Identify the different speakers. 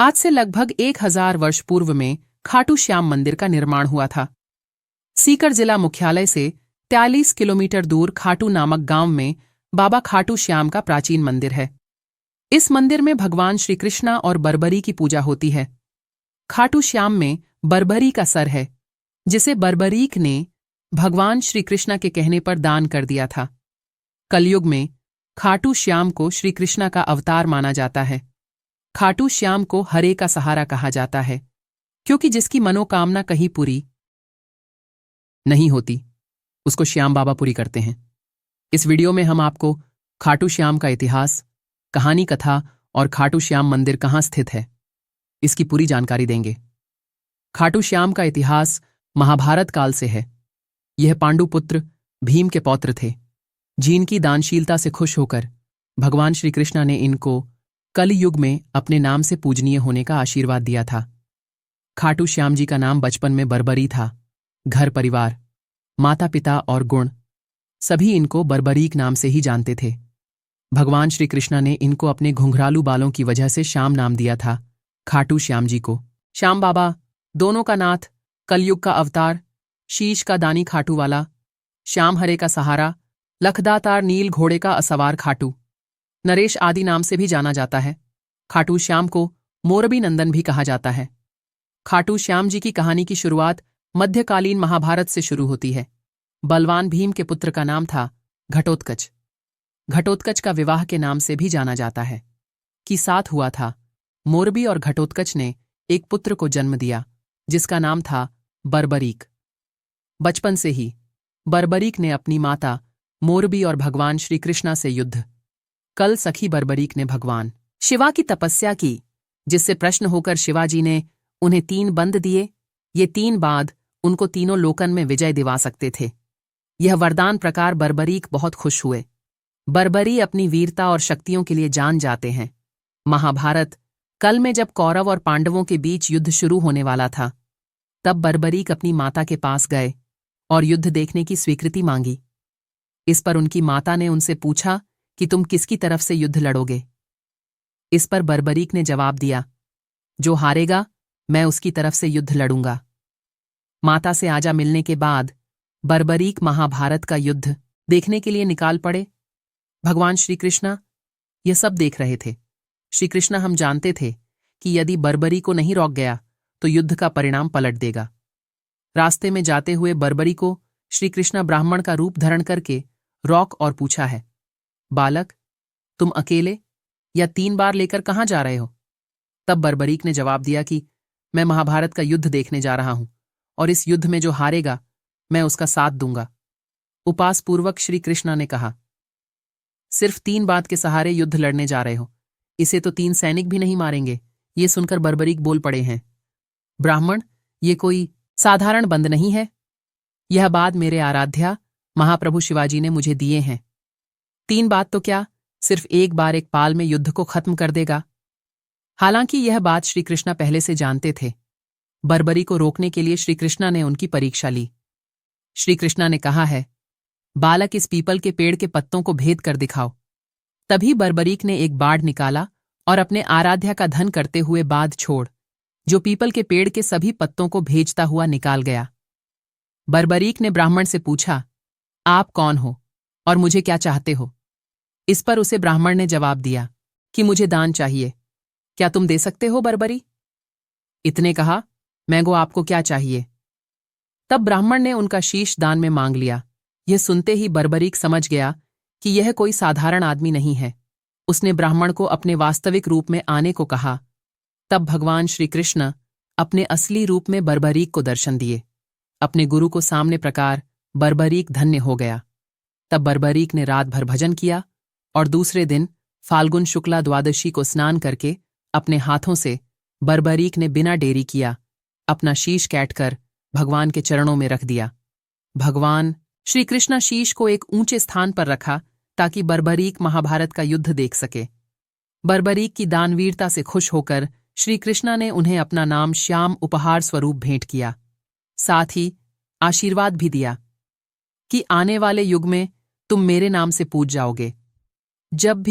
Speaker 1: आज से लगभग 1000 वर्ष पूर्व में खाटू श्याम मंदिर का निर्माण हुआ था। सीकर जिला मुख्यालय से 43 किलोमीटर दूर खाटू नामक गांव में बाबा खाटू श्याम का प्राचीन मंदिर है। इस मंदिर में भगवान श्री कृष्णा और बर्बरी की पूजा होती है। खाटू श्याम में बर्बरी का सर है, जिसे बर्बरीक ने भगवान श्री कृष्णा के कहने पर दान कर दिया था। कलयुग में खाटू श्याम को श्री कृष्णा का अवतार माना जाता है। खाटू श्याम को हरे का सहारा कहा जाता है, क्योंकि जिसकी मनोकामना कहीं पूरी नहीं होती, उसको श्याम बाबा पूरी करते हैं। इस वीडियो में हम आपको खाटू श्याम का इतिहास, कहानी कथा और खाटू श्याम मंदिर कहाँ स्थित है, इसकी पूरी जानकारी देंगे। खाटू श्याम का इतिहास महाभारत काल से है। यह पांडुपुत्र भीम के पौत्र थे, जिनकी दानशीलता से खुश होकर भगवान श्री कृष्णा ने इनको कलयुग में अपने नाम से पूजनीय होने का आशीर्वाद दिया था। खाटू श्याम जी का नाम बचपन में बर्बरी था। घर परिवार, माता पिता और गुण सभी इनको बर्बरीक नाम से ही जानते थे। भगवान श्री कृष्णा ने इनको अपने घुंघरालू बालों की वजह से श्याम नाम दिया था। खाटू श्याम जी को श्याम बाबा, दोनों का नाथ, कलयुग का अवतार, शीश का दानी खाटू वाला, श्याम हरे का सहारा, लखदातार नील घोड़े का असवार खाटू, नरेश आदि नाम से भी जाना जाता है। खाटू श्याम को मोरबी नंदन भी कहा जाता है। खाटू श्याम जी की कहानी की शुरुआत मध्यकालीन महाभारत से शुरू होती है। बलवान भीम के पुत्र का नाम था घटोत्कच। घटोत्कच का विवाह के नाम से भी जाना जाता है कि साथ हुआ था। मोरबी और घटोत्कच ने एक पुत्र को जन्म दिया, जिसका नाम था बर्बरीक। बचपन से ही बर्बरीक ने अपनी माता मोरबी और भगवान श्री कृष्णा से युद्ध कल सखी बर्बरीक ने भगवान शिवा की तपस्या की, जिससे प्रश्न होकर शिवाजी ने उन्हें 3 बंद दिए। ये 3 बांध उनको तीनों लोकन में विजय दिवा सकते थे। यह वरदान प्रकार बर्बरीक बहुत खुश हुए। बर्बरी अपनी वीरता और शक्तियों के लिए जान जाते हैं। महाभारत कल में जब कौरव और पांडवों के बीच युद्ध शुरू होने वाला था, तब बर्बरीक अपनी माता के पास गए और युद्ध देखने की स्वीकृति मांगी। इस पर उनकी माता ने उनसे पूछा कि तुम किसकी तरफ से युद्ध लड़ोगे। इस पर बर्बरीक ने जवाब दिया, जो हारेगा मैं उसकी तरफ से युद्ध लड़ूंगा। माता से आजा मिलने के बाद बर्बरीक महाभारत का युद्ध देखने के लिए निकाल पड़े। भगवान श्री कृष्णा यह सब देख रहे थे। श्री कृष्णा हम जानते थे कि यदि बर्बरी को नहीं रोक गया तो युद्ध का परिणाम पलट देगा। रास्ते में जाते हुए बर्बरी को श्री कृष्णा ब्राह्मण का रूप धारण करके रोक और पूछा है, बालक, तुम अकेले या 3 बार लेकर कहाँ जा रहे हो? तब बर्बरीक ने जवाब दिया कि मैं महाभारत का युद्ध देखने जा रहा हूं और इस युद्ध में जो हारेगा मैं उसका साथ दूंगा। उपासपूर्वक श्री कृष्णा ने कहा, सिर्फ 3 बात के सहारे युद्ध लड़ने जा रहे हो, इसे तो 3 सैनिक भी नहीं मारेंगे। ये सुनकर बर्बरीक बोल पड़े हैं, ब्राह्मण, ये कोई साधारण बंद नहीं है। यह बात मेरे आराध्या महाप्रभु शिवाजी ने मुझे दिए हैं। 3 बात तो क्या, सिर्फ एक बार एक पाल में युद्ध को खत्म कर देगा। हालांकि यह बात श्री कृष्णा पहले से जानते थे। बर्बरी को रोकने के लिए श्री कृष्णा ने उनकी परीक्षा ली। श्री कृष्णा ने कहा है, बालक, इस पीपल के पेड़ के पत्तों को भेद कर दिखाओ। तभी बर्बरीक ने एक बाड़ निकाला और अपने आराध्या का धन करते हुए बाध छोड़, जो पीपल के पेड़ के सभी पत्तों को भेजता हुआ निकाल गया। बर्बरीक ने ब्राह्मण से पूछा, आप कौन हो और मुझे क्या चाहते हो? इस पर उसे ब्राह्मण ने जवाब दिया कि मुझे दान चाहिए। क्या तुम दे सकते हो बर्बरी? इतने कहा, मैं गो आपको क्या चाहिए? तब ब्राह्मण ने उनका शीश दान में मांग लिया। यह सुनते ही बर्बरीक समझ गया कि यह कोई साधारण आदमी नहीं है। उसने ब्राह्मण को अपने वास्तविक रूप में आने को कहा। तब भगवान श्री कृष्ण अपने असली रूप में बर्बरीक को दर्शन दिए। अपने गुरु को सामने प्रकार बर्बरीक धन्य हो गया। तब बर्बरीक ने रात भर भजन किया और दूसरे दिन फाल्गुन शुक्ला द्वादशी को स्नान करके अपने हाथों से बर्बरीक ने बिना देरी किया अपना शीश काटकर भगवान के चरणों में रख दिया। भगवान श्री कृष्णा शीश को एक ऊंचे स्थान पर रखा ताकि बर्बरीक महाभारत का युद्ध देख सके। बर्बरीक की दानवीरता से खुश होकर श्री कृष्णा ने उन्हें अपना नाम श्याम उपहार स्वरूप भेंट किया। साथ ही आशीर्वाद भी दिया कि आने वाले युग में तुम मेरे नाम से पूज जाओगे। जब भी